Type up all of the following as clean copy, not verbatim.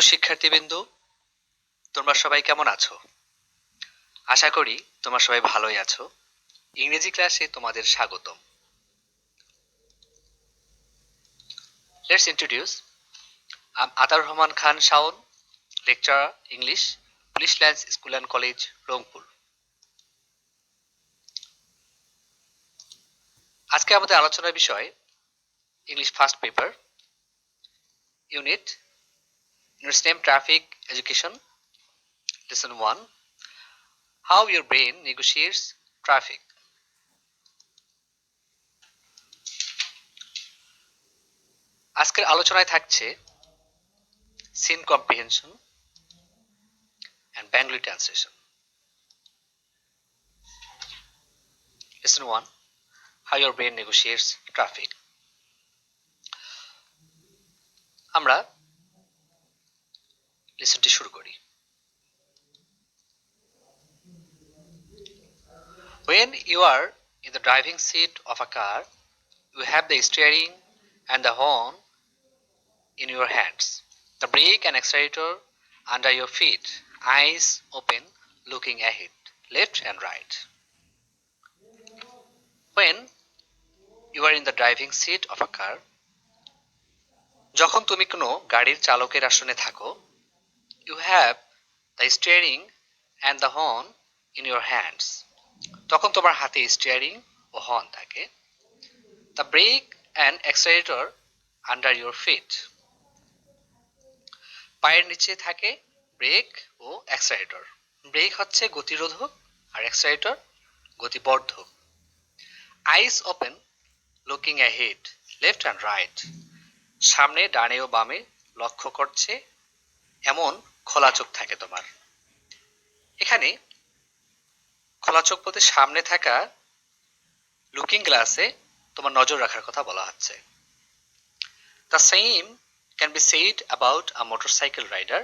প্রিয় শিক্ষার্থীবৃন্দ, তোমরা সবাই কেমন আছো? আশা করি তোমরা সবাই ভালোই আছো। ইংরেজি ক্লাসে তোমাদের স্বাগতম। Let's introduce. I'm Atar Rahman Khan Shaun, lecturer English, Police Lines School and College, Rangpur. আজকে আমাদের আলোচনার বিষয় English first paper, unit stem traffic education, lesson 1, How your brain negotiates traffic. আজকের আলোচনায় থাকছে scene comprehension and Bengali translation. Lesson 1, How your brain negotiates traffic. আমরা লেসনটি শুরু করি। When you are in the driving seat of a car, you have the steering and the horn in your hands, the brake and accelerator under your feet, eyes open, looking ahead, left and right. When you are in the driving seat of a car, যখন তুমি কোনো গাড়ির চালকের আসনে থাকো, you have the steering and the horn in your hands. তখন তোমার হাতে স্টিয়ারিং ও হর্ন থাকে। The brake and accelerator under your feet. পায়ের নিচে থাকে ব্রেক ও অ্যাক্সেলারেটর। ব্রেক হচ্ছে গতিরোধক আর অ্যাক্সেলারেটর গতিবর্ধক। Eyes open, looking ahead, left and right. সামনে ডানে ও বামে লক্ষ্য করছে এমন খোলা চোখ থাকে তোমার। এখানে খোলা চোখ বলতে সামনে থাকা লুকিং গ্লাসে তোমার নজর রাখার কথা বলা হচ্ছে। The same can be said about a motorcycle rider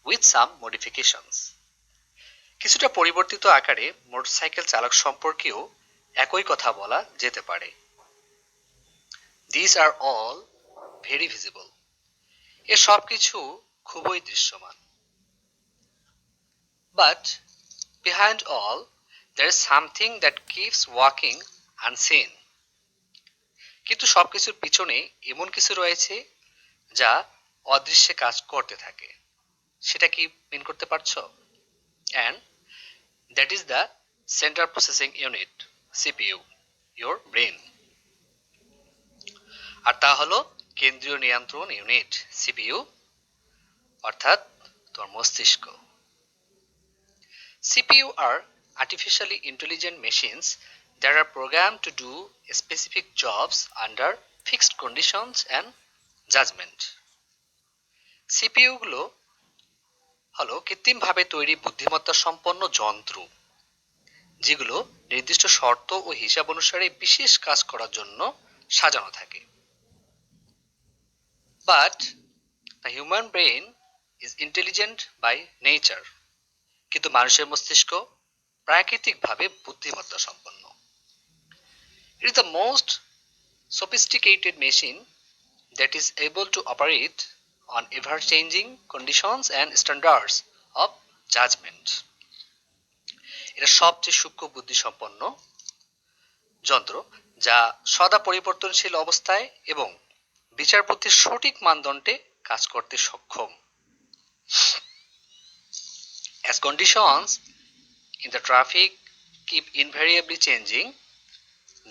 with some modifications. কিছুটা পরিবর্তিত আকারে মোটরসাইকেল চালক সম্পর্কেও একই কথা বলা যেতে পারে। These are all very visible. এ সব কিছু খুবই দৃশ্যমান। But behind all, there is something that keeps walking unseen. কিন্তু সবকিছুর পিছনে এমন কিছু রয়েছে যা অদৃশ্যে কাজ করতে থাকে। সেটা কি মিন করতে পারছো? And that is the Central Processing Unit, CPU, your brain. আর তা হলো কেন্দ্রীয় নিয়ন্ত্রণ ইউনিট, CPU, অর্থাৎ তোমার মস্তিষ্ক। CPU are artificially intelligent machines that are programmed to do specific jobs under fixed conditions and judgment. CPU গুলো হলো কৃত্রিমভাবে তৈরি বুদ্ধিমত্তা সম্পন্ন যন্ত্র, যেগুলো নির্দিষ্ট শর্ত ও হিসাব অনুসারে বিশেষ কাজ করার জন্য সাজানো থাকে। But the human brain is intelligent by nature. কিন্তু মানুষের মস্তিষ্ক প্রাকৃতিকভাবে বুদ্ধিমত্তা সম্পন্ন। It is the most sophisticated machine that is able to operate on ever-changing conditions and standards of judgment. এটা সবচেয়ে সূক্ষ্ম বুদ্ধি সম্পন্ন যন্ত্র যা সদা পরিবর্তনশীল অবস্থায় এবং বিচার বুদ্ধির সঠিক মানদণ্ডে কাজ করতে সক্ষম। As conditions in the traffic keep invariably changing,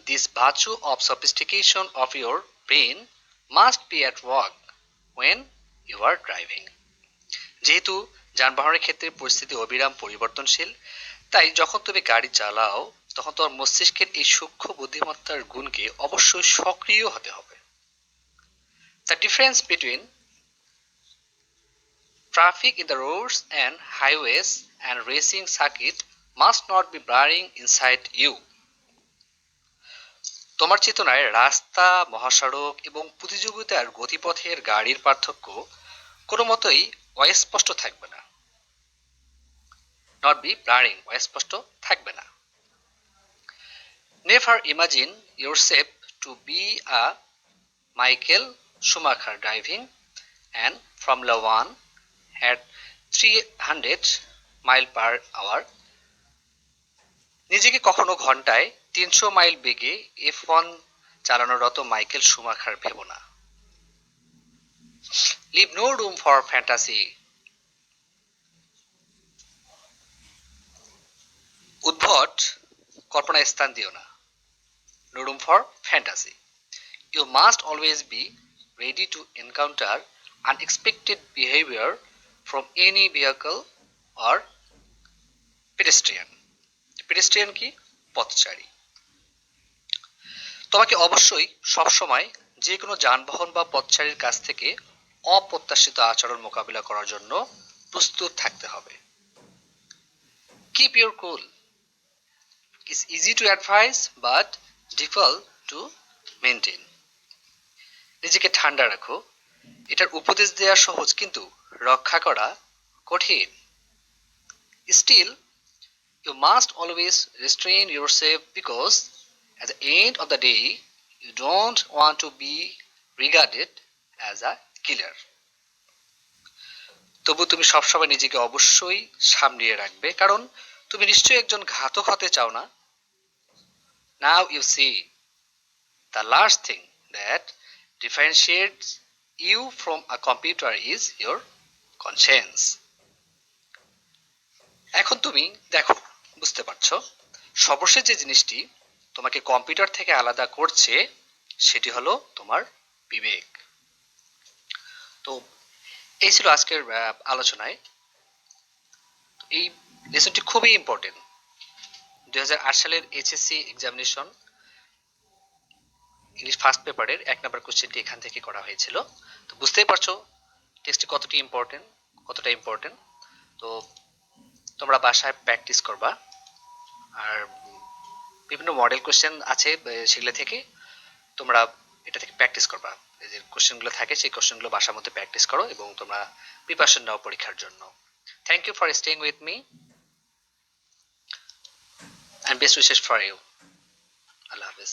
this virtue of sophistication of your brain must be at work when you are driving. যেহেতু যানবাহনের ক্ষেত্রে পরিস্থিতি অবিরাম পরিবর্তনশীল, তাই যখন তুমি গাড়ি চালাও তখন তোমার মস্তিষ্কের এই সূক্ষ্ম বুদ্ধিমত্তার গুণকে অবশ্যই সক্রিয় হতে হবে। The difference between traffic in the roads and highways and racing circuit must not be blurring inside you. তোমার চেতনায় রাস্তা, মহাসড়ক এবং প্রতিযোগিতার গতিপথের গাড়ির পার্থক্য কোনো মতোই অস্পষ্ট থাকবে না। Not be blurring, অস্পষ্ট থাকবে না। Never imagine yourself to be a Michael Schumacher driving an Formula 1 at 300 mile per hour. নিজেকে কখনো ঘন্টায় 300 মাইল বেগে F1 চালানোরত মাইকেল শুমাখার ভেবো না। Leave no room for fantasy. উদ্ভট কল্পনায় স্থান দিও না। No room for fantasy. You must always be ready to encounter unexpected behavior from any vehicle or pedestrian. Pedestrian কি? পথচারী। তোমাকে অবশ্যই সবসময় যে কোনো যানবাহন বা পথচারীর কাছ থেকে অপ্রত্যাশিত আচরণ মোকাবিলা করার জন্য প্রস্তুত থাকতে হবে। Keep your cool. It's easy to advise but difficult to maintain. নিজেকে ঠান্ডা রাখো, এটার উপদেশ দেওয়া সহজ কিন্তু রক্ষা করা কঠিন। Still, you must always restrain yourself because at the end of the day, you don't want to be regarded as a killer. তবু তুমি সবসময় নিজেকে অবশ্যই সামলিয়ে রাখবে, কারণ তুমি নিশ্চয়ই একজন ঘাতক হতে চাও না। Now you see, the last thing that differentiates you from a computer is your conscience. এখন তুমি দেখো, বুঝতে পারছো, সর্বশেষ যে জিনিসটি তোমাকে কম্পিউটার থেকে আলাদা করছে সেটি হলো তোমার বিবেক। তো এই ছিল আজকের আলোচনায়। এই লেসনটি খুবই ইম্পর্টেন্ট। 2008 সালের এইচএসসি এক্সামিনেশন ইংলিশ ফার্স্ট পেপারের 1 নম্বর কোশ্চেনটি এখান থেকে করা হয়েছিল। তো বুঝতেই পারছো টেক্সটটি কতটা ইম্পর্টেন্ট। তো তোমরা বাসায় প্র্যাকটিস করবা, আর বিভিন্ন মডেল কোশ্চেন আছে সেগুলো থেকে তোমরা এটা থেকে প্র্যাকটিস করবা। এই যে কোশ্চেনগুলো থাকে সেই কোশ্চেনগুলো বাসার মধ্যে প্র্যাকটিস করো এবং তোমরা প্রিপারেশন নাও পরীক্ষার জন্য। Thank you for staying with me and best wishes for you. Allah Hafiz.